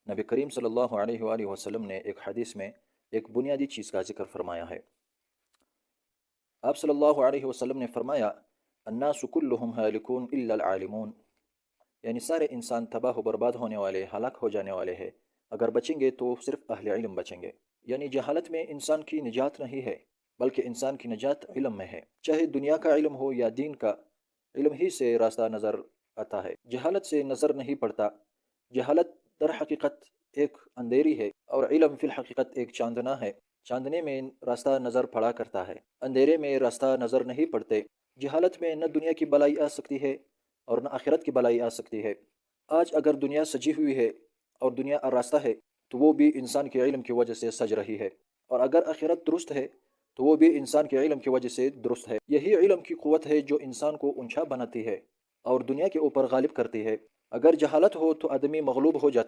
نبی کریم صلی اللہ علیہ وآلہ وسلم نے ایک حدیث میں ایک بنیادی چیز کا ذکر فرمایا ہے۔ آپ صلی اللہ علیہ وسلم نے فرمایا، الناس کلہم ہالکون الا العالمون، یعنی سارے انسان تباہ و برباد ہونے والے، ہلاک ہو جانے والے ہیں، اگر بچیں گے تو صرف اہل علم بچیں گے۔ یعنی جہالت میں انسان کی نجات نہیں ہے، بلکہ انسان کی نجات علم میں ہے، چاہے دنیا کا علم ہو یا دین کا علم ہی سے راستہ نظر آتا ہے، جہالت سے نظر نہیں پڑتا۔ جہالت در حقیقت ایک اندھیری ہے اور علم فی الحقیقت ایک چاندنا ہے، چاندنے میں راستہ نظر پڑا کرتا ہے، اندھیرے میں راستہ نظر نہیں پڑتے۔ جہالت میں نہ دنیا کی بلائی آ سکتی ہے اور نہ آخرت کی بلائی آ سکتی ہے۔ آج اگر دنیا سجی ہوئی ہے اور دنیا آراستہ ہے تو وہ بھی انسان کے علم کی وجہ سے سج رہی ہے، اور اگر آخرت درست ہے تو وہ بھی انسان کے علم کی وجہ سے درست ہے۔ یہی علم کی قوت ہے جو انسان کو اونچا بناتی ہے اور دنیا کے اوپر غالب کرتی ہے۔ اگر جہالت ہو تو آدمی مغلوب ہو جاتا